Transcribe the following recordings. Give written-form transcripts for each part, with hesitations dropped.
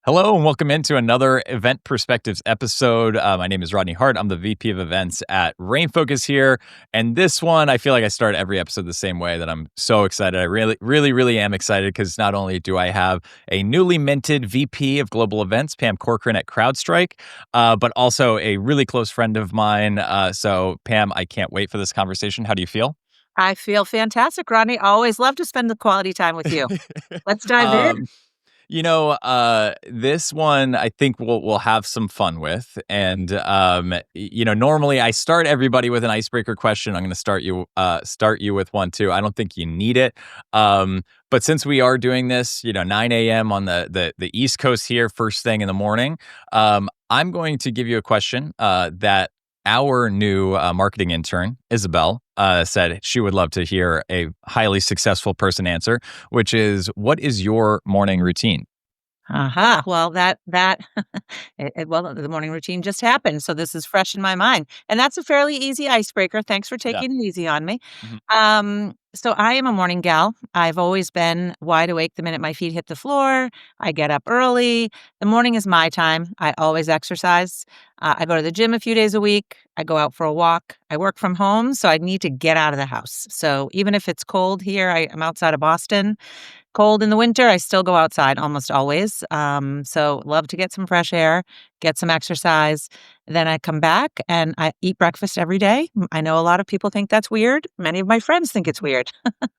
Hello and welcome into another Event Perspectives episode. My name is Rodney Hart. I'm the VP of Events at Rainfocus here. And this one, I feel like I start every episode the same way that I'm so excited. I really am excited because not only do I have a newly minted VP of Global Events, Pam Corcoran at CrowdStrike, but also a really close friend of mine. So Pam, I can't wait for this conversation. How do you feel? I feel fantastic, Rodney. Always love to spend the quality time with you. Let's dive um, in. this one I think we'll have some fun with, and normally I start everybody with an icebreaker question. I'm going to start you with one too. I don't think you need it, but since we are doing this, 9 a.m. on the East Coast here, first thing in the morning, I'm going to give you a question that our new marketing intern, Isabel, said she would love to hear a highly successful person answer, which is, what is your morning routine? Well, the morning routine just happened, so this is fresh in my mind, and that's a fairly easy icebreaker. Thanks for Yeah. taking it easy on me. Mhm. So I am a morning gal. I've always been wide awake the minute my feet hit the floor. I get up early. The morning is my time. I always exercise. I go to the gym a few days a week. I go out for a walk. I work from home, so I need to get out of the house. So even if it's cold here, I'm outside of Boston. Cold in the winter, I still go outside almost always. So love to get some fresh air, get some exercise. Then I come back and I eat breakfast every day. I know a lot of people think that's weird. Many of my friends think it's weird,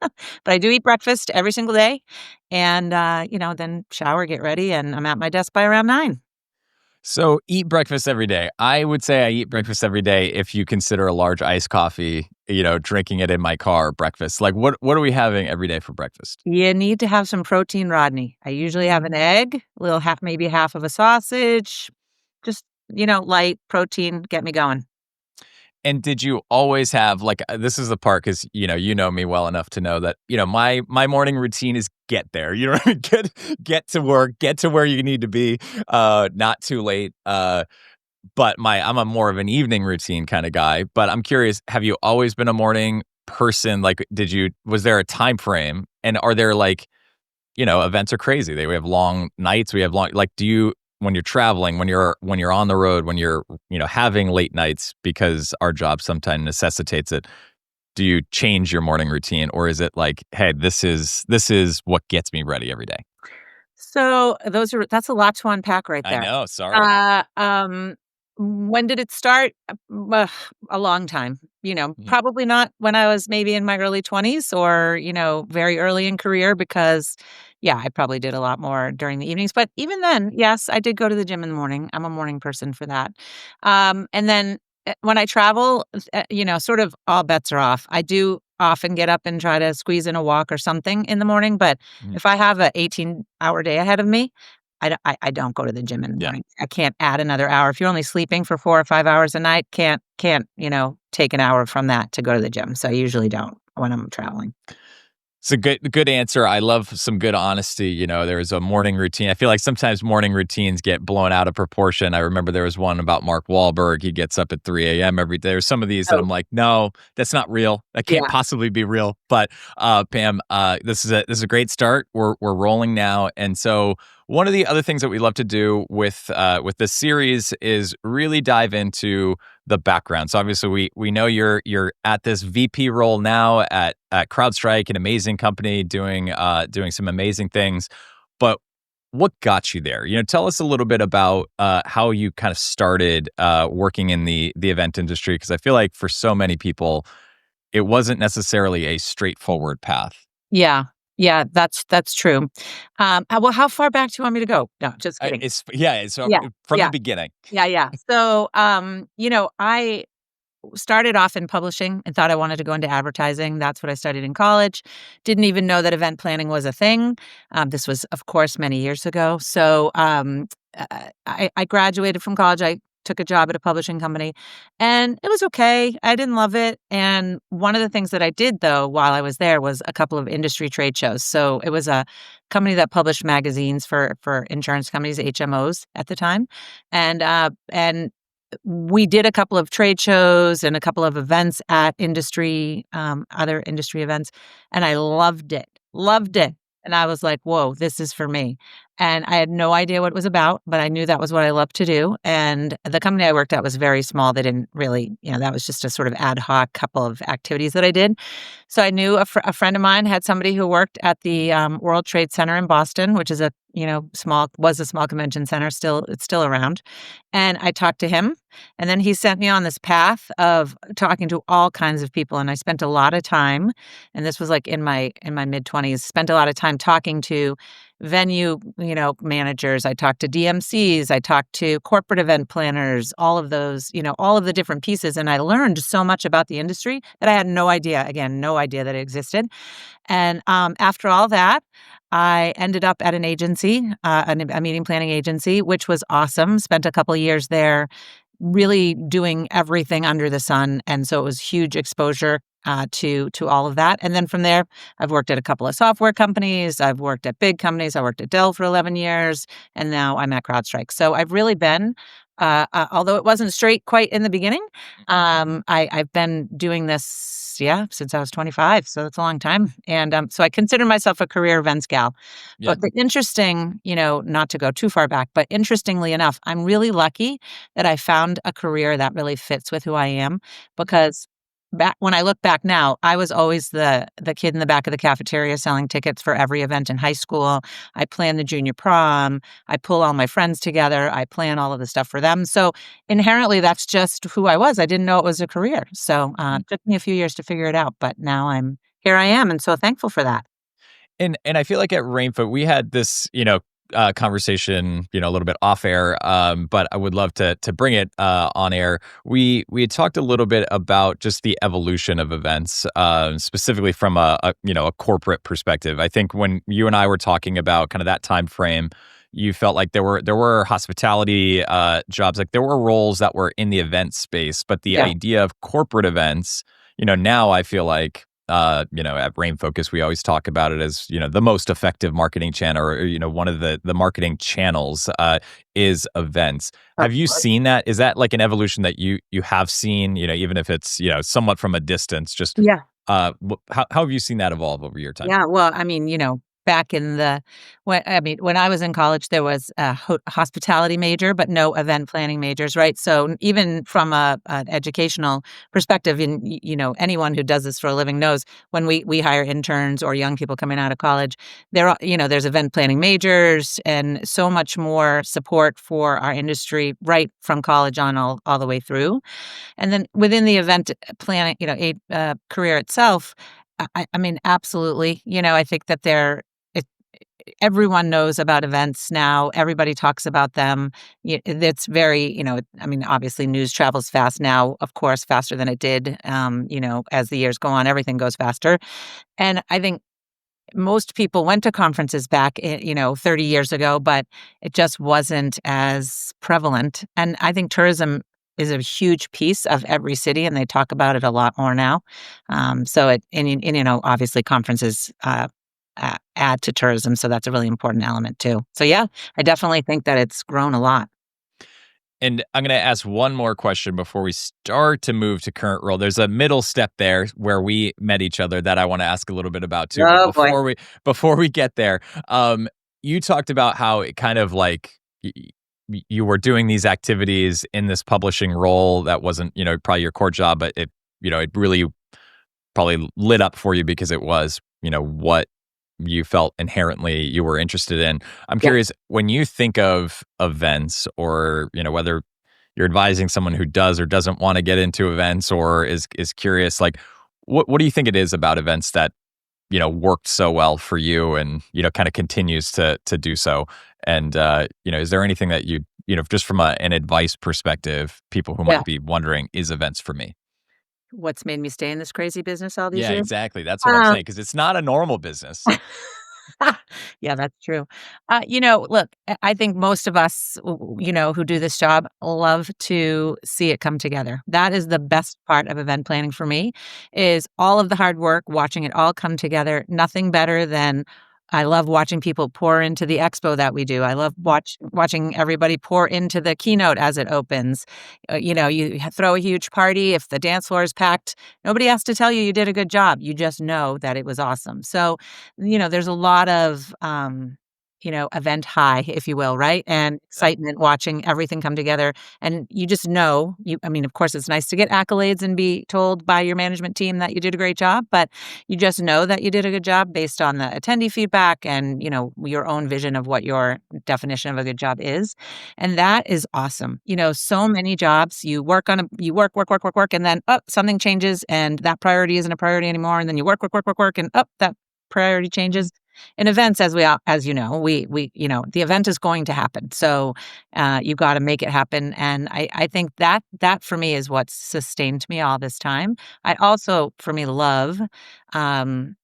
but I do eat breakfast every single day. And, then shower, get ready, and I'm at my desk by around 9. So eat breakfast every day. I would say I eat breakfast every day if you consider a large iced coffee, drinking it in my car, breakfast. Like what are we having every day for breakfast? You need to have some protein, Rodney. I usually have an egg, maybe half of a sausage, just, light protein, get me going. And did you always have this is the part because you know me well enough to know that my morning routine is get there. You know what I mean? Get to work, get to where you need to be, not too late. But I'm a more of an evening routine kind of guy. But I'm curious, have you always been a morning person? Like, was there a time frame? And are there events are crazy. We have long nights. We have do you, when you're traveling, when you're on the road, when you're, having late nights because our job sometimes necessitates it, do you change your morning routine, or is it like, hey, this is what gets me ready every day? So that's a lot to unpack right I there. know. Sorry. Uh, um, when did it start? A long time. Mhm. Probably not when I was maybe in my early 20s or, very early in career because, yeah, I probably did a lot more during the evenings. But even then, yes, I did go to the gym in the morning. I'm a morning person for that. And then when I travel, sort of all bets are off. I do often get up and try to squeeze in a walk or something in the morning, but Mhm. if I have a 18-hour day ahead of me, I don't go to the gym in the Yeah. morning. I can't add another hour. If you're only sleeping for 4 or 5 hours a night, can't, take an hour from that to go to the gym. So I usually don't when I'm traveling. It's a good answer. I love some good honesty. There's a morning routine. I feel like sometimes morning routines get blown out of proportion. I remember there was one about Mark Wahlberg. He gets up at 3 a.m. every day. There's some of these that Oh, I'm like, no, that's not real. That can't yeah. possibly be real. But Pam, this is a great start. We're rolling now, and so one of the other things that we love to do with this series is really dive into the background. So obviously we know you're at this VP role now at CrowdStrike, an amazing company doing some amazing things. But what got you there? Tell us a little bit about how you kind of started working in the event industry, because I feel like for so many people it wasn't necessarily a straightforward path. Yeah. Yeah, that's true. How far back do you want me to go? No, just kidding. It's yeah. So Yeah. from the Yeah. beginning. Yeah. So, I started off in publishing and thought I wanted to go into advertising. That's what I studied in college. Didn't even know that event planning was a thing. This was, of course, many years ago. So I graduated from college. I took a job at a publishing company and it was okay. I didn't love it. And one of the things that I did, though, while I was there was a couple of industry trade shows. So it was a company that published magazines for insurance companies, HMOs at the time. And we did a couple of trade shows and a couple of events at other industry events, and I loved it, loved it. And I was like, whoa, this is for me. and I had no idea what it was about, but I knew that was what I loved to do, and the company I worked at was very small. They didn't really, that was just a sort of ad hoc couple of activities that I did. So I knew a friend of mine had somebody who worked at the, World Trade Center in Boston, which is a small convention center, it's still around, and I talked to him, and then he sent me on this path of talking to all kinds of people, and I spent a lot of time, and this was, like, in my mid-20s, spent a lot of time talking to venue, managers. I talked to DMCs, I talked to corporate event planners, all of those, all of the different pieces, and I learned so much about the industry that I had no idea, again, no idea that it existed. And, after all that, I ended up at an agency, a meeting planning agency, which was awesome. Spent a couple of years there, really doing everything under the sun, and so it was huge exposure, to all of that. And then from there, I've worked at a couple of software companies, I've worked at big companies, I worked at Dell for 11 years, and now I'm at CrowdStrike. So I've really been, although it wasn't straight quite in the beginning, I've been doing this, yeah, since I was 25, so that's a long time. And so I consider myself a career events gal. Yeah. But the interesting, not to go too far back, but interestingly enough, I'm really lucky that I found a career that really fits with who I am, because back when I look back now, I was always the kid in the back of the cafeteria selling tickets for every event in high school. I planned the junior prom. I pull all my friends together. I plan all of the stuff for them. So inherently, that's just who I was. I didn't know it was a career. So it took me a few years to figure it out, but now I'm here. I am, and so thankful for that. And I feel like at Rainfoot, we had this, conversation, a little bit off air, but I would love to bring it on air. We had talked a little bit about just the evolution of events, specifically from a corporate perspective. I think when you and I were talking about kind of that time frame, you felt like there were hospitality jobs, like there were roles that were in the event space, but the Yeah. idea of corporate events, now I feel like at Rain Focus, we always talk about it as, the most effective marketing channel, or, one of the marketing channels is events. Of Have you course. seen that? Is that like an evolution that you have seen, even if it's, somewhat from a distance, just Yeah. how have you seen that evolve over your time? Yeah, well, I mean, back in the when I was in college, there was a hospitality major, but no event planning majors, right? So even from an educational perspective, and anyone who does this for a living knows when we hire interns or young people coming out of college, there's event planning majors and so much more support for our industry right from college on all the way through. And then within the event planning, career itself, I mean, absolutely. I think that it, everyone knows about events now. Everybody talks about them. It's very, I mean, obviously news travels fast now, of course, faster than it did. As the years go on, everything goes faster. And I think most people went to conferences back, 30 years ago, but it just wasn't as prevalent. And I think tourism is a huge piece of every city, and they talk about it a lot more now. Obviously conferences add to tourism, so that's a really important element too. So yeah, I definitely think that it's grown a lot. And I'm going to ask one more question before we start to move to current role. There's a middle step there where we met each other that I want to ask a little bit about too. But Oh boy. before we get there, you talked about how it kind of like you were doing these activities in this publishing role that wasn't, probably your core job, but it really probably lit up for you because it was, what you felt inherently you were interested in. I'm Yeah. curious, when you think of events, or, whether you're advising someone who does or doesn't want to get into events, or is curious, like what do you think it is about events that, worked so well for you and, kind of continues to do so? And is there anything that just from an advice perspective, people who Yeah. might be wondering, is events for me? What's made me stay in this crazy business all these Yeah, years? exactly. That's what I'm Um, saying, because it's not a normal business. Yeah, that's true. Look, I think most of us, who do this job love to see it come together. That is the best part of event planning for me, is all of the hard work, watching it all come together. Nothing better than I love watching people pour into the expo that we do. I love watching everybody pour into the keynote as it opens. Throw a huge party. If the dance floor is packed, nobody has to tell you did a good job. You just know that it was awesome. So, there's a lot of, event high, if you will, right? And Yeah. excitement watching everything come together. And you just know, I mean, of course, it's nice to get accolades and be told by your management team that you did a great job, but you just know that you did a good job based on the attendee feedback and, your own vision of what your definition of a good job is. And that is awesome. So many jobs, you work, and then, something changes and that priority isn't a priority anymore. And then you work, and that priority changes. In events, as you know, the event is going to happen. So you got to make it happen. And I think that for me is what sustained me all this time. I also, for me, love, um,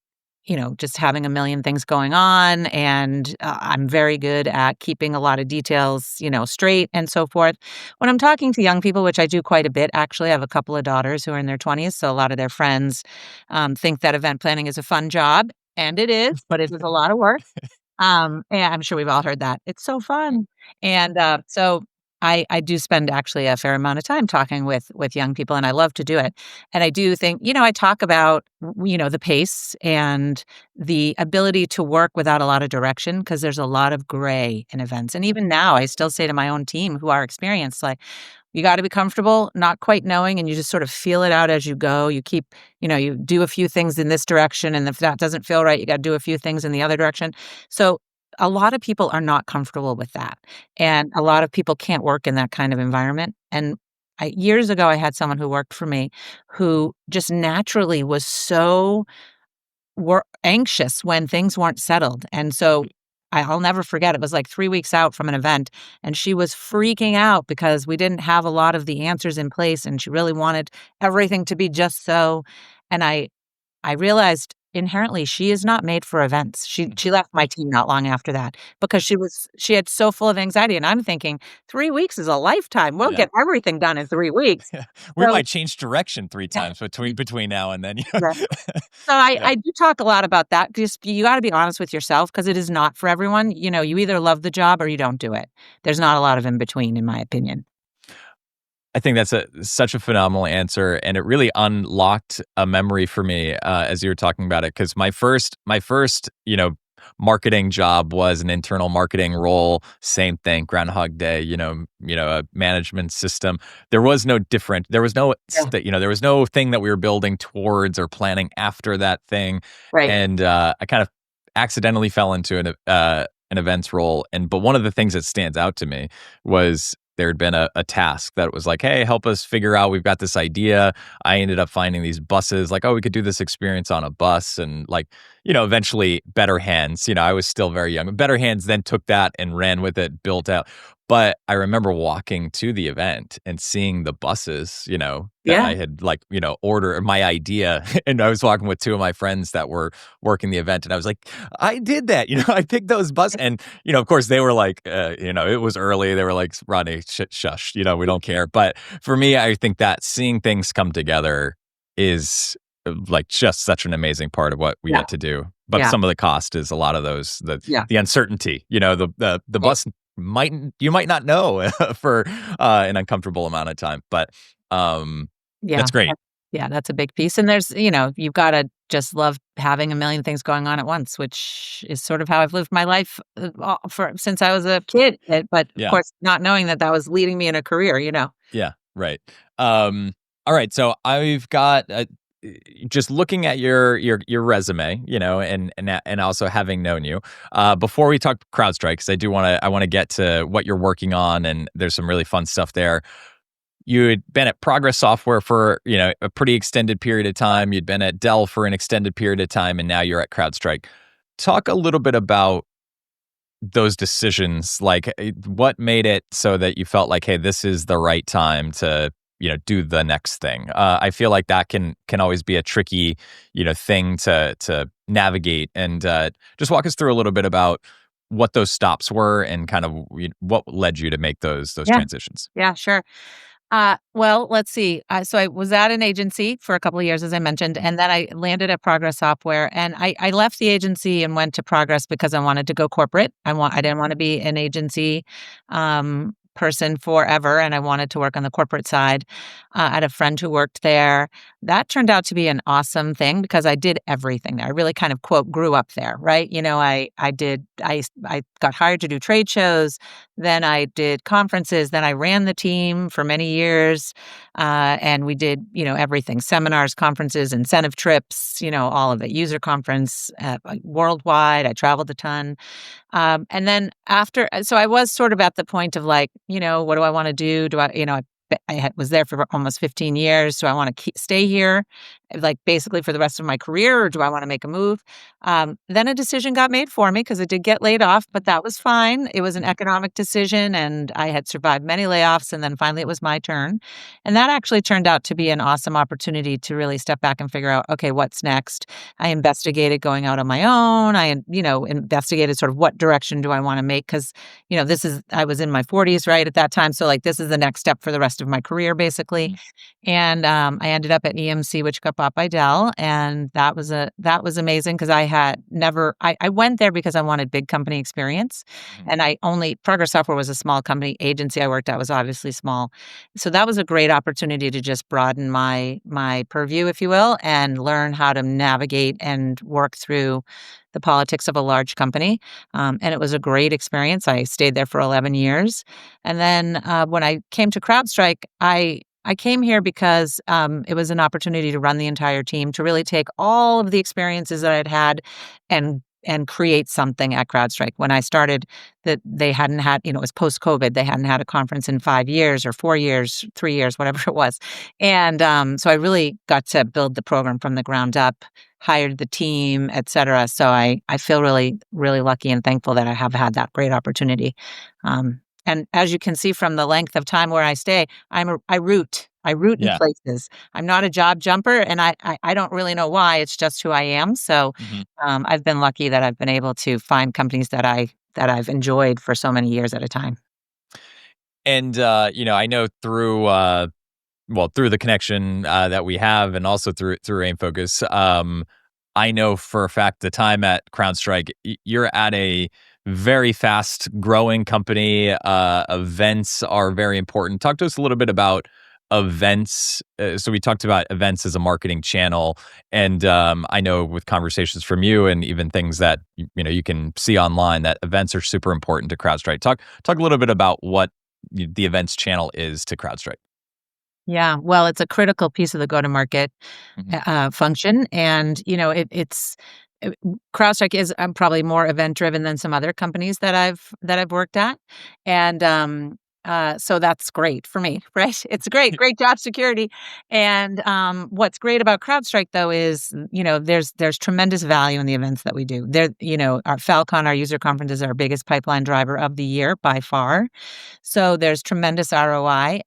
just having a million things going on. And I'm very good at keeping a lot of details, straight and so forth. When I'm talking to young people, which I do quite a bit, actually, I have a couple of daughters who are in their 20s. So a lot of their friends think that event planning is a fun job. And it is, but it is a lot of work. And I'm sure we've all heard that. It's so fun. And so I do spend actually a fair amount of time talking with young people, and I love to do it. And I do think, I talk about, the pace and the ability to work without a lot of direction, because there's a lot of gray in events. And even now, I still say to my own team who are experienced, like, you got to be comfortable not quite knowing, and you just sort of feel it out as you go. You keep, you do a few things in this direction, and if that doesn't feel right, you got to do a few things in the other direction. So a lot of people are not comfortable with that. And a lot of people can't work in that kind of environment. And years ago, I had someone who worked for me who just naturally was so were anxious when things weren't settled. And so I'll never forget, it was like 3 weeks out from an event, and she was freaking out because we didn't have a lot of the answers in place, and she really wanted everything to be just so. And I realized inherently she is not made for events. She left my team not long after that because she had so full of anxiety, and I'm thinking 3 weeks is a lifetime. We'll Yeah. get everything done in 3 weeks. Yeah. We So might change direction 3 times between now and then. yeah. So I Yeah. I do talk a lot about that. Just you gotta be honest with yourself because it is not for everyone. You either love the job or you don't do it. There's not a lot of in between, in my opinion. I think that's such a phenomenal answer, and it really unlocked a memory for me, as you were talking about it. Because my first, marketing job was an internal marketing role. Same thing, Groundhog Day. A management system. There was no different. There was no, Yeah. there was no thing that we were building towards or planning after that thing. Right. And I kind of accidentally fell into an events role. But one of the things that stands out to me was there had been a task that was like, hey, help us figure out, we've got this idea. I ended up finding these buses, like, oh, we could do this experience on a bus. And like, eventually Better Hands, I was still very young. Better Hands then took that and ran with it, built out. But I remember walking to the event and seeing the buses, that Yeah. I had like, ordered my idea. And I was walking with two of my friends that were working the event. And I was like, I did that, I picked those buses. And, of course they were like, it was early. They were like, Rodney, shush, we don't care. But for me, I think that seeing things come together is like just such an amazing part of what we Yeah. get to do. But Yeah. some of the cost is a lot of those, Yeah. the uncertainty, the bus you might not know for an uncomfortable amount of time. But Yeah. that's great. Yeah, that's a big piece. And there's, you've gotta just love having a million things going on at once, which is sort of how I've lived my life, for since I was a kid. But of Yeah. course, not knowing that that was leading me in a career. Yeah, right. All right, so I've got just looking at your resume, and also having known you. Before we talk CrowdStrike, because I want to get to what you're working on, and there's some really fun stuff there. You had been at Progress Software for, a pretty extended period of time. You'd been at Dell for an extended period of time, and now you're at CrowdStrike. Talk a little bit about those decisions. Like, what made it so that you felt like, hey, this is the right time to, do the next thing? I feel like that can always be a tricky, thing to navigate. And just walk us through a little bit about what those stops were and kind of what led you to make those Yeah. transitions. Yeah, sure. Well, let's see. So I was at an agency for a couple of years, as I mentioned, and then I landed at Progress Software. And I left the agency and went to Progress because I wanted to go corporate. I didn't want to be an agency person forever, and I wanted to work on the corporate side. I had a friend who worked there. That turned out to be an awesome thing because I did everything there. I really kind of, quote, grew up there, right? I got hired to do trade shows, then I did conferences, then I ran the team for many years, and we did, everything, seminars, conferences, incentive trips, all of it, user conference, worldwide. I traveled a ton. And then so I was sort of at the point of like, what do I want to do? Was there for almost 15 years. Do I want to stay here, like basically for the rest of my career, or do I want to make a move? Then a decision got made for me because I did get laid off, but that was fine. It was an economic decision, and I had survived many layoffs. And then finally, it was my turn, and that actually turned out to be an awesome opportunity to really step back and figure out, okay, what's next? I investigated going out on my own. Investigated sort of what direction do I want to make because I was in my 40s right at that time, so like this is the next step for the rest of my career, basically. And I ended up at EMC, which got bought by Dell, and that was amazing because I went there because I wanted big company experience, and Progress Software was a small company. Agency I worked at was obviously small, so that was a great opportunity to just broaden my purview, if you will, and learn how to navigate and work through the politics of a large company. And it was a great experience. I stayed there for 11 years. And then when I came to CrowdStrike, I came here because it was an opportunity to run the entire team, to really take all of the experiences that I'd had and create something at CrowdStrike. When I started, that they hadn't had, it was post-COVID. They hadn't had a conference in 5 years or 4 years, 3 years, whatever it was. And so I really got to build the program from the ground up, hired the team, et cetera. So I feel really, really lucky and thankful that I have had that great opportunity. And as you can see from the length of time where I stay, I root. I root in places. I'm not a job jumper, and I don't really know why. It's just who I am. So I've been lucky that I've been able to find companies that I've enjoyed for so many years at a time. And I know through through the connection that we have, and also through AIM Focus, I know for a fact the time at CrowdStrike, you're at a very fast growing company. Events are very important. Talk to us a little bit about events. So we talked about events as a marketing channel, and I know with conversations from you and even things that you can see online, that events are super important to CrowdStrike. Talk a little bit about what the events channel is to CrowdStrike. Yeah, well, it's a critical piece of the go-to-market function, and CrowdStrike is probably more event-driven than some other companies that I've worked at, and so that's great for me, right? It's great job security. And what's great about CrowdStrike, though, is there's tremendous value in the events that we do. Our Falcon, our user conference, is our biggest pipeline driver of the year by far. So there's tremendous ROI,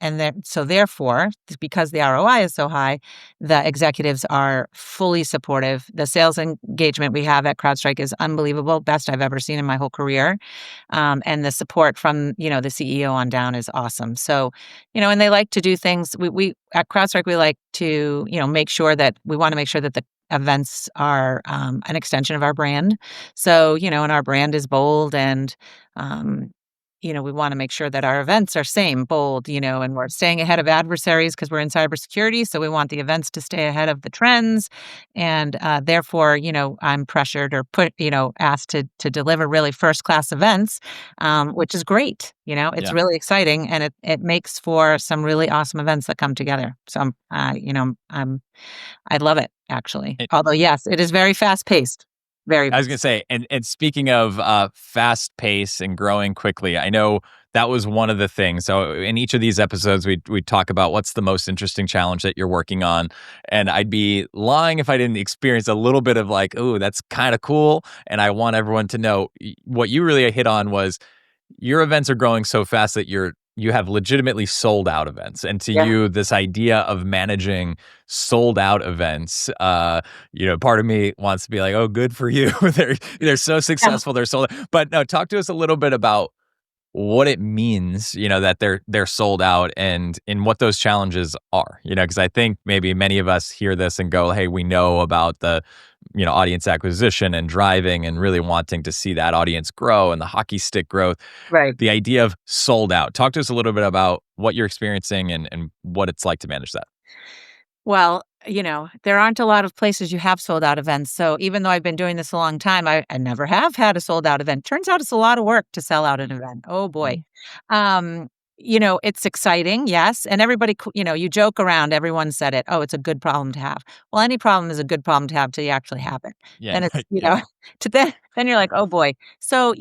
so therefore, because the ROI is so high, the executives are fully supportive. The sales engagement we have at CrowdStrike is unbelievable, best I've ever seen in my whole career, and the support from the CEO on down is awesome. So, and they like to do things. We at CrowdStrike, we like to make sure that the events are an extension of our brand. So, and our brand is bold, and we want to make sure that our events are same bold, and we're staying ahead of adversaries because we're in cybersecurity. So we want the events to stay ahead of the trends. And therefore, I'm pressured or asked to deliver really first-class events, which is great. It's really exciting, and it makes for some really awesome events that come together. So, I love it, actually. Although, yes, it is very fast-paced. Very. I was going to say, and speaking of fast pace and growing quickly, I know that was one of the things. So in each of these episodes, we talk about what's the most interesting challenge that you're working on. And I'd be lying if I didn't experience a little bit of like, oh, that's kind of cool. And I want everyone to know what you really hit on was your events are growing so fast that you have legitimately sold out events. And to you, this idea of managing sold out events, part of me wants to be like, oh, good for you. They're so successful. They're sold out. But no, talk to us a little bit about what it means, that they're sold out and what those challenges are, because I think maybe many of us hear this and go, hey, we know about the, audience acquisition and driving and really wanting to see that audience grow and the hockey stick growth. Right. The idea of sold out. Talk to us a little bit about what you're experiencing and what it's like to manage that. Well, there aren't a lot of places you have sold out events. So even though I've been doing this a long time, I never have had a sold out event. Turns out it's a lot of work to sell out an event. Oh boy. Mhm. Um, it's exciting, yes. And everybody, you joke around, everyone said it. Oh, it's a good problem to have. Well, any problem is a good problem to have till you actually have it. Yeah, Then it's, right. Yeah. then you're like, oh boy. So,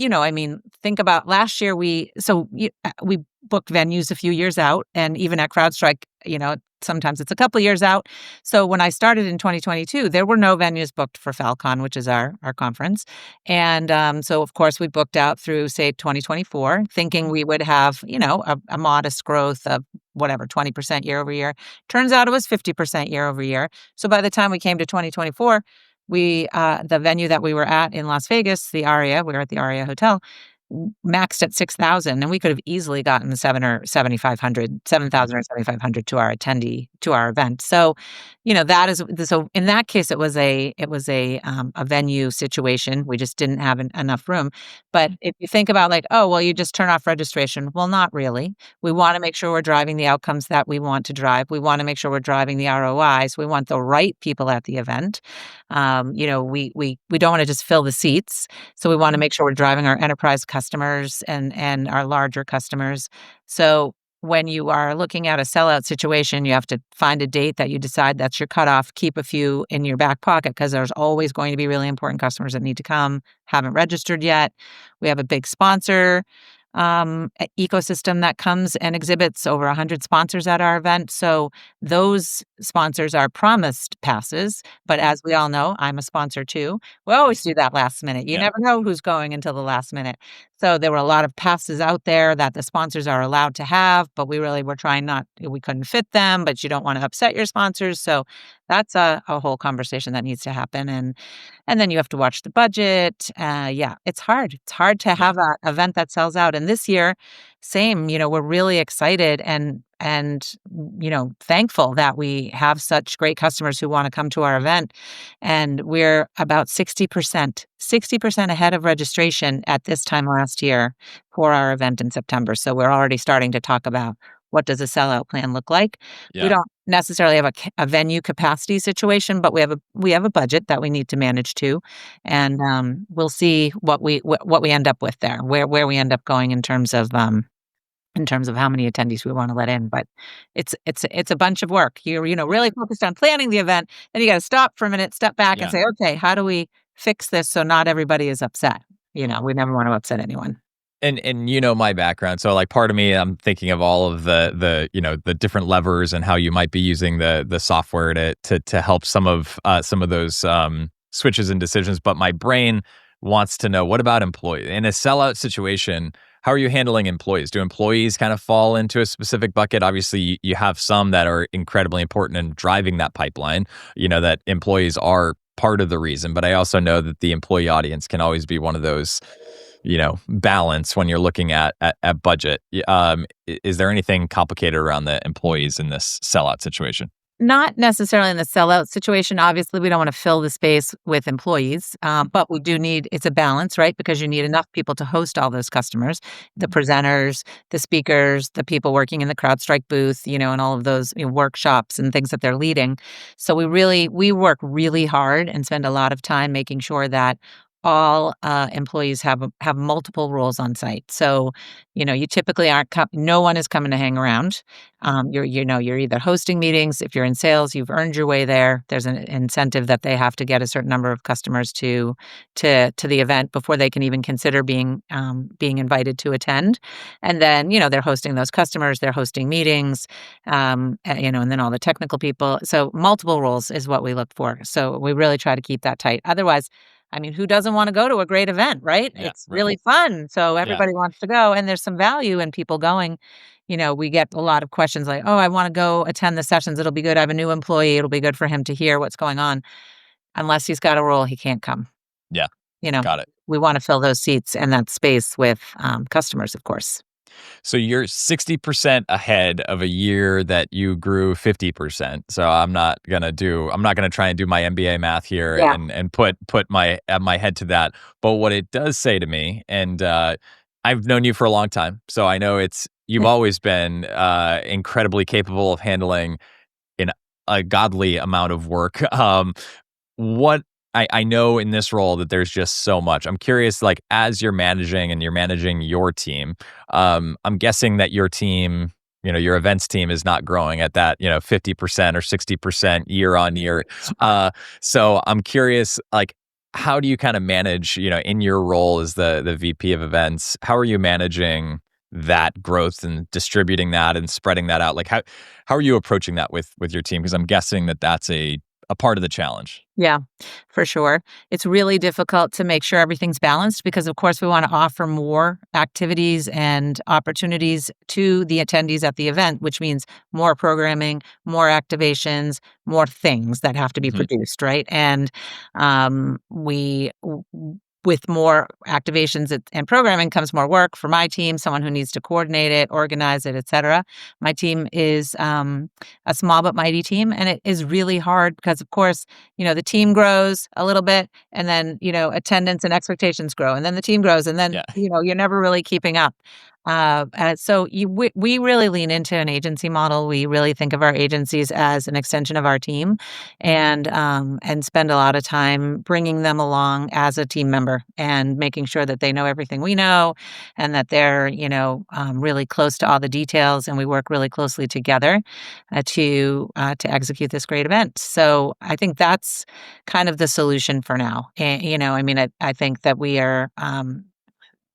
think about last year we booked venues a few years out, and even at CrowdStrike, sometimes it's a couple years out. So when I started in 2022, there were no venues booked for Falcon, which is our conference. And so, of course, we booked out through, say, 2024, thinking we would have, a modest growth of whatever, 20% year over year. Turns out it was 50% year over year. So by the time we came to 2024, the venue that we were at in Las Vegas, the Aria, we were at the Aria Hotel, maxed at 6,000, and we could have easily gotten 7,000 or 7,500 to our attendee to our event. So, so in that case, it was a venue situation. We just didn't have enough room. But if you think about like, oh well, you just turn off registration. Well, not really. We want to make sure we're driving the outcomes that we want to drive. We want to make sure we're driving the ROIs. We want the right people at the event. We don't want to just fill the seats. So we want to make sure we're driving our enterprise customers and our larger customers. So when you are looking at a sellout situation, you have to find a date that you decide that's your cutoff. Keep a few in your back pocket because there's always going to be really important customers that need to come, haven't registered yet. We have a big sponsor ecosystem that comes and exhibits over 100 sponsors at our event. So those sponsors are promised passes. But as we all know, I'm a sponsor too. We always do that last minute. You Yeah. never know who's going until the last minute. So there were a lot of passes out there that the sponsors are allowed to have, but we really were trying we couldn't fit them, but you don't want to upset your sponsors. So that's a whole conversation that needs to happen. And then you have to watch the budget. Yeah, it's hard. It's hard to Yeah. have an event that sells out. And this year, same, we're really excited and thankful that we have such great customers who want to come to our event. And we're about 60% ahead of registration at this time last year for our event in September. So we're already starting to talk about what does a sellout plan look like. We Yeah. don't necessarily have a venue capacity situation, but we have a budget that we need to manage too, and we'll see what we end up with there, where we end up going in terms of how many attendees we want to let in. But it's a bunch of work. You're really focused on planning the event, then you got to stop for a minute, step back, and Yeah. say, okay, how do we fix this so not everybody is upset? We never want to upset anyone. And my background, so like part of me, I'm thinking of all of the different levers and how you might be using the software to help some of those switches and decisions. But my brain wants to know, what about employees in a sellout situation? How are you handling employees? Do employees kind of fall into a specific bucket? Obviously, you have some that are incredibly important in driving that pipeline. That employees are part of the reason, but I also know that the employee audience can always be one of those balance when you're looking at budget. Is there anything complicated around the employees in this sellout situation? Not necessarily in the sellout situation. Obviously, we don't want to fill the space with employees, but we do need, it's a balance, right? Because you need enough people to host all those customers, the presenters, the speakers, the people working in the CrowdStrike booth, and all of those workshops and things that they're leading. So we work really hard and spend a lot of time making sure that all employees have multiple roles on site. So, you typically aren't, no one is coming to hang around. You're either hosting meetings. If you're in sales, you've earned your way there. There's an incentive that they have to get a certain number of customers to the event before they can even consider being invited to attend. And then, they're hosting those customers, they're hosting meetings, and then all the technical people. So multiple roles is what we look for. So we really try to keep that tight. Otherwise, I mean, who doesn't want to go to a great event, right? Yeah, It's right. really fun. So Yeah. everybody wants to go, and there's some value in people going. We get a lot of questions like, oh, I want to go attend the sessions. It'll be good. I have a new employee. It'll be good for him to hear what's going on. Unless he's got a role, he can't come. Yeah. Got it. we want to fill those seats and that space with customers, of course. So you're 60% ahead of a year that you grew 50%. So I'm not gonna try and do my MBA math here Yeah. and put my head to that. But what it does say to me, and I've known you for a long time, so I know you've always been incredibly capable of handling an a godly amount of work. What I know in this role that there's just so much. I'm curious, like, as you're managing your team, I'm guessing that your team, your events team is not growing at that, 50% or 60% year on year. So I'm curious, like, how do you kind of manage, in your role as the VP of events, how are you managing that growth and distributing that and spreading that out? Like, how are you approaching that with your team? Because I'm guessing that that's a part of the challenge. Yeah, for sure. It's really difficult to make sure everything's balanced because, of course, we want to offer more activities and opportunities to the attendees at the event, which means more programming, more activations, more things that have to be Mhm. produced, right? And with more activations and programming comes more work for my team, someone who needs to coordinate it, organize it, etc. My team is a small but mighty team, and it is really hard because, of course, the team grows a little bit and then, attendance and expectations grow and then the team grows and then, Yeah. you're never really keeping up. We really lean into an agency model. We really think of our agencies as an extension of our team and spend a lot of time bringing them along as a team member and making sure that they know everything we know and that they're, really close to all the details and we work really closely together to execute this great event. So I think that's kind of the solution for now. And, I mean, I think that we are,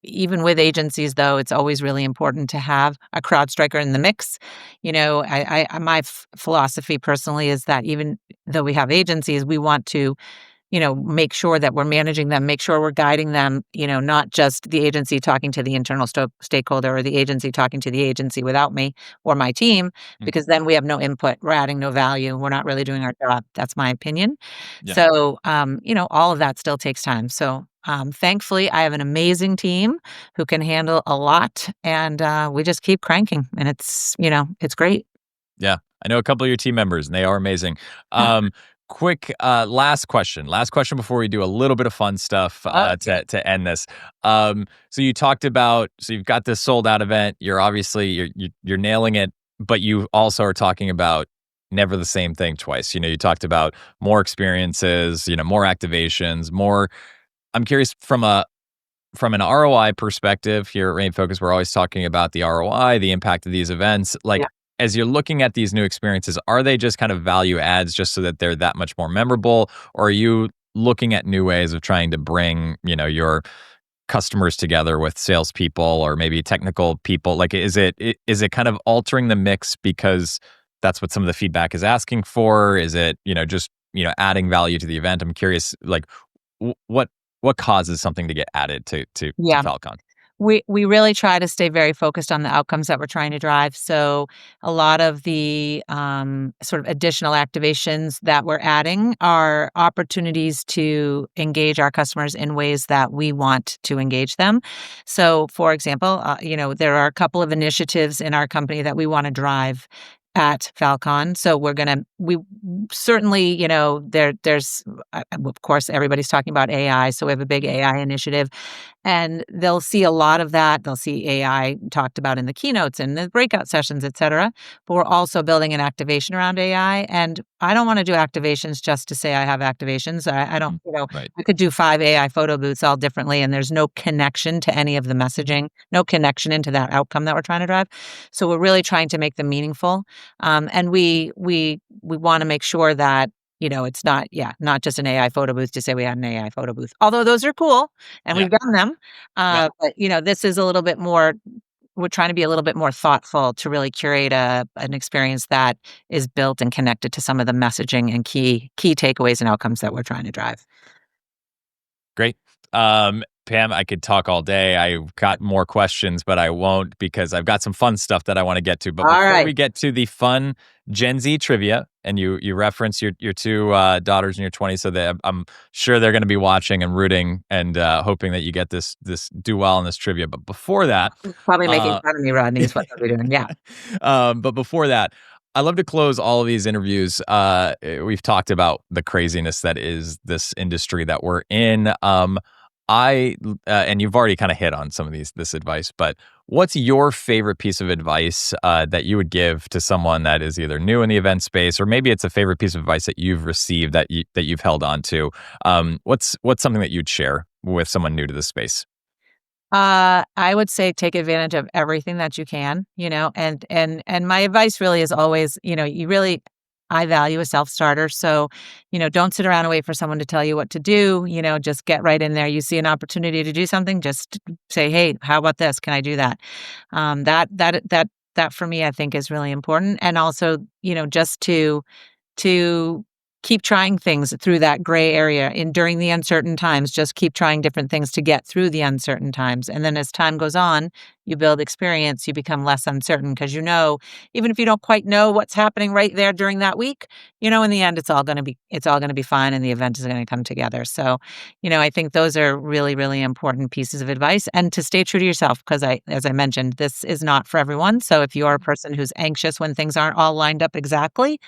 even with agencies, though, it's always really important to have a CrowdStriker in the mix. My philosophy personally is that even though we have agencies, we want to make sure that we're managing them, make sure we're guiding them, not just the agency talking to the internal stakeholder or the agency talking to the agency without me or my team, Mm. because then we have no input. We're adding no value. We're not really doing our job. That's my opinion. Yeah. So, all of that still takes time. So, thankfully, I have an amazing team who can handle a lot and we just keep cranking and it's great. Yeah. I know a couple of your team members and they are amazing. Quick last question. Last question before we do a little bit of fun stuff to end this. So you talked about, so you've got this sold out event. You're obviously you're nailing it, but you also are talking about never the same thing twice. You talked about more experiences, more activations, more. I'm curious from an ROI perspective here at Rain Focus, we're always talking about the ROI, the impact of these events. Like, Yeah. as you're looking at these new experiences, are they just kind of value adds just so that they're that much more memorable? Or are you looking at new ways of trying to bring, your customers together with salespeople or maybe technical people? Like, is it kind of altering the mix because that's what some of the feedback is asking for? Is it, just, adding value to the event? I'm curious, like, what causes something to get added to Yeah. Falcon? We really try to stay very focused on the outcomes that we're trying to drive. So a lot of the sort of additional activations that we're adding are opportunities to engage our customers in ways that we want to engage them. So, for example, there are a couple of initiatives in our company that we want to drive at Falcon. So we certainly, there's, of course, everybody's talking about AI. So we have a big AI initiative and they'll see a lot of that. They'll see AI talked about in the keynotes and the breakout sessions, et cetera. But we're also building an activation around AI. And I don't want to do activations just to say I have activations. I don't, Mm. Right. I could do 5 AI photo booths all differently, and there's no connection to any of the messaging, no connection into that outcome that we're trying to drive. So we're really trying to make them meaningful. And we want to make sure that it's not just an AI photo booth to say we had an AI photo booth. Although those are cool and Yeah. we've done them. Yeah. But this is a little bit more, we're trying to be a little bit more thoughtful to really curate an experience that is built and connected to some of the messaging and key takeaways and outcomes that we're trying to drive. Great. Pam, I could talk all day. I've got more questions, but I won't because I've got some fun stuff that I want to get to. But All before right. we get to the fun Gen Z trivia, and you reference your two daughters in your 20s, so that I'm sure they're going to be watching and rooting and hoping that you get this do well in this trivia. But before that, Probably making uh, fun of me, Rodney, is what they'll be doing. Yeah. but before that, I love to close all of these interviews. We've talked about the craziness that is this industry that we're in. And you've already kind of hit on some of this advice, but what's your favorite piece of advice that you would give to someone that is either new in the event space, or maybe it's a favorite piece of advice that you've received that you've held on to? What's something that you'd share with someone new to the space? I would say take advantage of everything that you can, and my advice really is always, I value a self-starter. So, don't sit around and wait for someone to tell you what to do. Just get right in there. You see an opportunity to do something, just say, "Hey, how about this? Can I do that?" That for me, I think is really important. And also, just to keep trying things through that gray area in during the uncertain times. Just keep trying different things to get through the uncertain times. And then as time goes on, you build experience, you become less uncertain because even if you don't quite know what's happening right there during that week, in the end it's all going to be fine and the event is going to come together. So, I think those are really, really important pieces of advice, and to stay true to yourself because as I mentioned, this is not for everyone. So if you're a person who's anxious when things aren't all lined up exactly,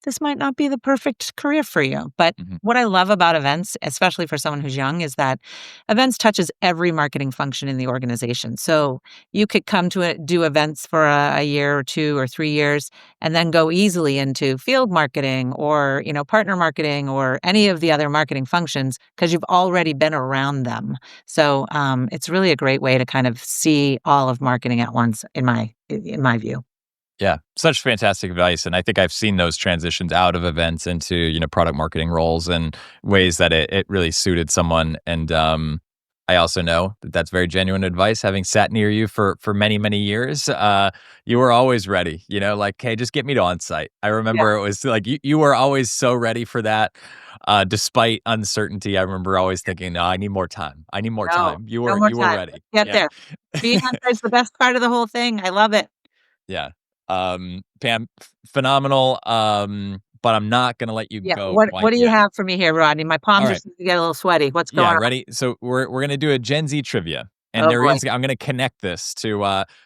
this might not be the perfect career for you. But Mhm. what I love about events, especially for someone who's young, is that events touches every marketing function in the organization. So you could come to do events for a year or 2 or 3 years and then go easily into field marketing or, partner marketing or any of the other marketing functions because you've already been around them. So it's really a great way to kind of see all of marketing at once in my view. Yeah, such fantastic advice, and I think I've seen those transitions out of events into, product marketing roles and ways that it really suited someone, and, I also know that that's very genuine advice, having sat near you for many, many years. You were always ready, like, "Hey, just get me to on-site." I Yeah. remember it was like you were always so ready for that, despite uncertainty. I remember always thinking, "No, I need more time. I need more No, time." You no were more you were time. Let's ready. get Yeah. there. Being on site's the best part of the whole thing. I love it. Yeah. Pam, phenomenal. But I'm not gonna let you Yeah. go What quite do you yet. have for me here, Rodney? My All palms are right. starting to get a little sweaty. What's Yeah, going on? ready? So we're gonna do a Gen Z trivia. And Oh, there boy. is I'm gonna connect this to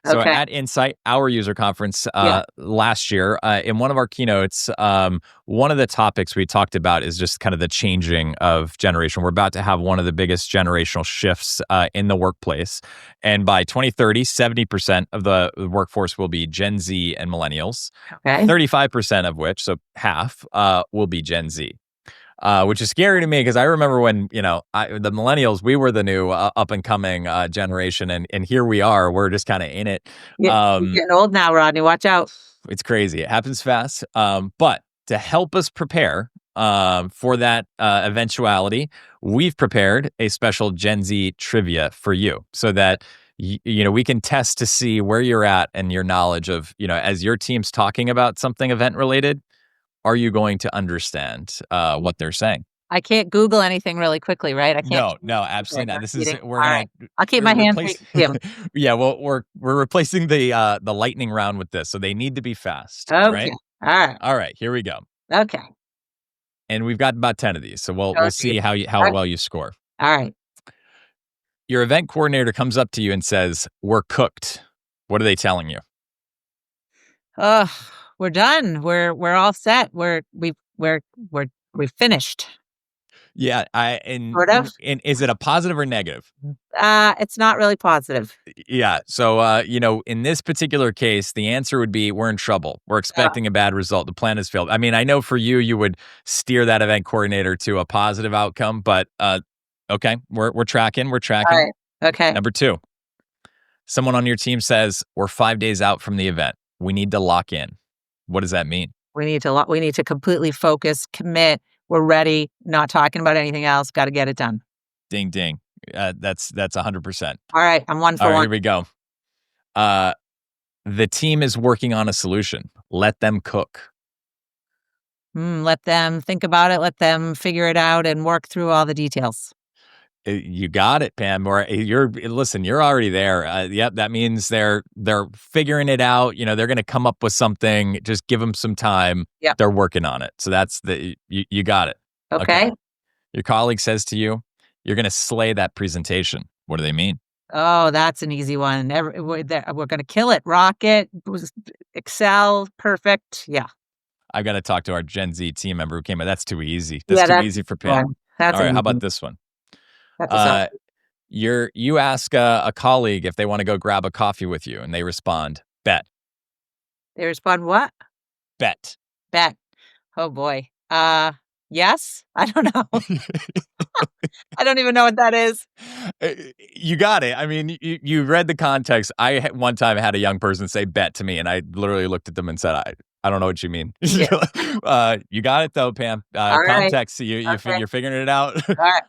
so Okay. at Insight, our user conference Yeah. last year, in one of our keynotes, one of the topics we talked about is just kind of the changing of generation. We're about to have one of the biggest generational shifts in the workplace. And by 2030, 70% of the workforce will be Gen Z and millennials, Okay. 35% of which, so half, will be Gen Z. Which is scary to me because I remember when, the millennials, we were the new up and coming generation, and here we are. We're just kind of in it. You're Um, getting old now, Rodney. Watch out. it's crazy. It happens fast. But to help us prepare for that eventuality, we've prepared a special Gen Z trivia for you so that we can test to see where you're at and your knowledge of, as your team's talking about something event related, are you going to understand what they're saying? I can't Google anything really quickly, right? I can't. No, no, Okay, absolutely not. not This is cheating. we're All gonna right. I'll keep my hands replace. medium. Yeah, well, we're replacing the lightning round with this, so they need to be fast. All Okay. right, All right. all right. Here we go, Okay. and we've got about 10 of these, so we'll Oh, see geez. how Okay. well you score. All right. Your event coordinator comes up to you and says, "We're cooked." What are they telling you? Ugh, we're done. We're all set. We've finished. Yeah, Sort of. and is it a positive or negative? It's not really positive. Yeah. So, in this particular case, the answer would be we're in trouble. We're Uh, expecting a bad result. The plan has failed. I mean, I know for you, you would steer that event coordinator to a positive outcome, but okay, we're tracking. We're all tracking. right. Okay. Number two, someone on your team says we're 5 days out from the event. We need to lock in. What does that mean? We need to completely focus, commit. We're ready, not talking about anything else. Got to get it done. Ding, ding. That's 100%. All right. I'm one All for right, one. here we go. Uh, the team is working on a solution. Let them cook. Let them think about it. Let them figure it out and work through all the details. You got it, Pam. Or listen, you're already there. Yep, that means they're figuring it out. They're going to come up with something. Just give them some time. Yeah. They're working on it. So that's you got it. Okay. Your colleague says to you, you're going to slay that presentation. What do they mean? Oh, that's an easy one. We're going to kill it. Rock it. Excel. Perfect. Yeah. I got to talk to our Gen Z team member who came in. That's too easy. Yeah, That's too that's easy for one. Pam. That's All right. an How easy about this one? That's a soft. You ask a colleague if they want to go grab a coffee with you, and they respond, bet. They respond, what? Bet. Bet. Oh, boy. Yes? I don't know. I don't even know what that is. You got it. I mean, you read the context. One time had a young person say bet to me, and I literally looked at them and said, I don't know what you mean. Yeah. You got it, though, Pam. All right. Context, you're figuring it out. All right.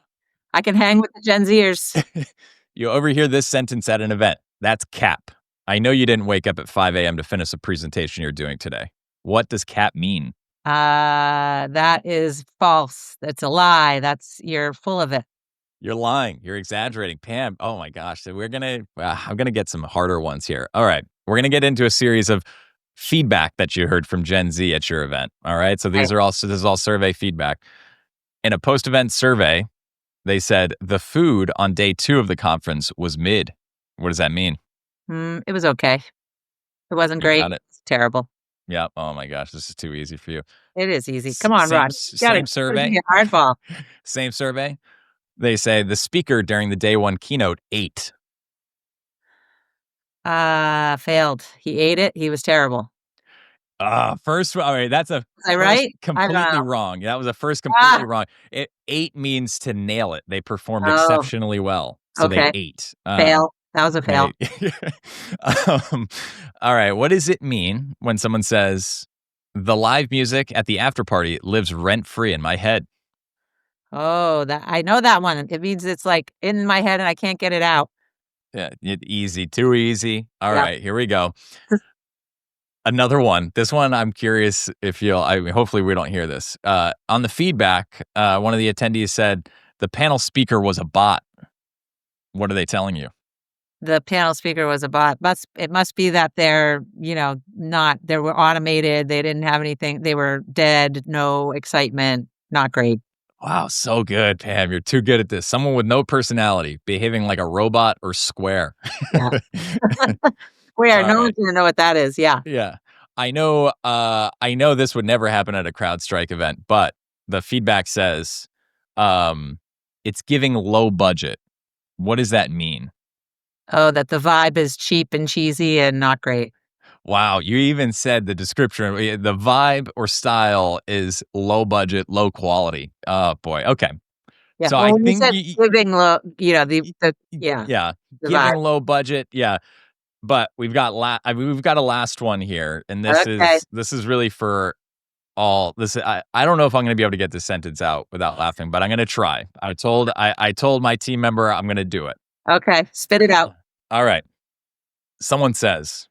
I can hang with the Gen Zers. You overhear this sentence at an event. That's cap. I know you didn't wake up at 5 a.m. to finish a presentation you're doing today. What does cap mean? That is false. That's a lie. You're full of it. You're lying. You're exaggerating. Pam, oh my gosh. So I'm going to get some harder ones here. All right. We're going to get into a series of feedback that you heard from Gen Z at your event. All right. So this is all survey feedback. In a post-event survey, they said the food on day 2 of the conference was mid. What does that mean? It was okay. It wasn't great. It's terrible. Yeah. Oh my gosh, this is too easy for you. It is easy. Come on, Rod. Same survey. Hardball. Same survey. They say the speaker during the day 1 keynote ate. Failed. He ate it. He was terrible. All right, that's a right? Completely wrong. That was a first completely wrong. Ate means to nail it. They performed exceptionally well. So they ate. Fail. That was a fail. All right. What does it mean when someone says the live music at the after party lives rent-free in my head? Oh, I know that one. It means it's like in my head and I can't get it out. Yeah, easy. Too easy. All right, here we go. Another one. This one, I'm curious if hopefully we don't hear this. On the feedback, one of the attendees said the panel speaker was a bot. What are they telling you? The panel speaker was a bot. It must be that they're, they were automated. They didn't have anything. They were dead. No excitement. Not great. Wow, so good, Pam. You're too good at this. Someone with no personality, behaving like a robot or square. Yeah. Square. No one's going to know what that is. Yeah. Yeah. I know this would never happen at a CrowdStrike event, but the feedback says it's giving low budget. What does that mean? Oh, that the vibe is cheap and cheesy and not great. Wow, you even said the description. The vibe or style is low budget, low quality. Oh boy. Okay. Yeah. So well, I think giving low. giving vibe. low budget. Yeah. But we've got a last one here, and this is really for all this. I don't know if I'm going to be able to get this sentence out without laughing, but I'm going to try. I told my team member I'm going to do it. Okay, spit it out. All right. Someone says,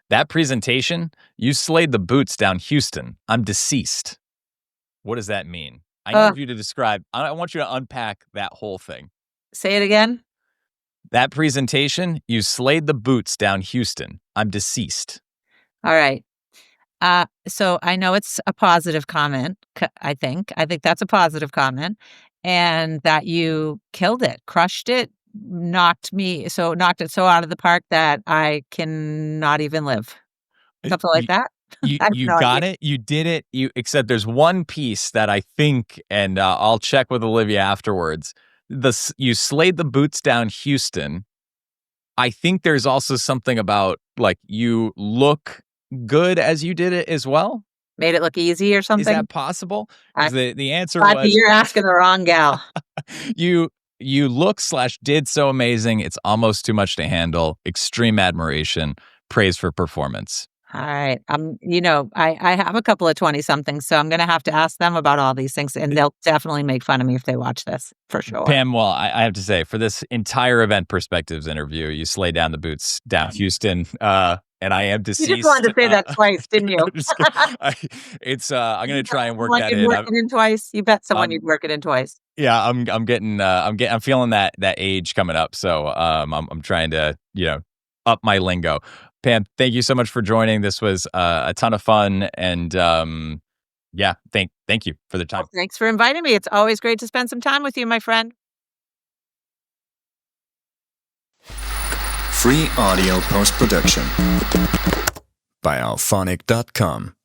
that presentation, you slayed the boots down Houston. I'm deceased. What does that mean? I need you to describe. I want you to unpack that whole thing. Say it again. That presentation, you slayed the boots down Houston. I'm deceased. All right. So I know it's a positive comment. I think that's a positive comment, and that you killed it, crushed it, knocked it so out of the park that I cannot even live. Something like that. You got it. You did it. Except there's one piece that I think, and I'll check with Olivia afterwards. You slayed the boots down Houston. I think there's also something about like you look good as you did it as well. Made it look easy or something. Is that possible? The answer was you're asking the wrong gal. You look/did so amazing. It's almost too much to handle. Extreme admiration. Praise for performance. All right. I have a couple of 20-somethings, so I'm going to have to ask them about all these things, and they'll definitely make fun of me if they watch this, for sure. Pam, well, I have to say, for this entire Event Perspectives interview, you slay down the boots down Houston. and I am You just wanted deceased. to say that twice, didn't you? I, it's I'm You gonna bet try and work someone that you'd in. work it in twice. You bet someone you'd work it in twice. Yeah, I'm feeling that age coming up. So I'm trying to up my lingo. Pam, thank you so much for joining. This was a ton of fun, and yeah, thank you for the time. Well, thanks for inviting me. It's always great to spend some time with you, my friend. Free audio post-production by alphonic.com.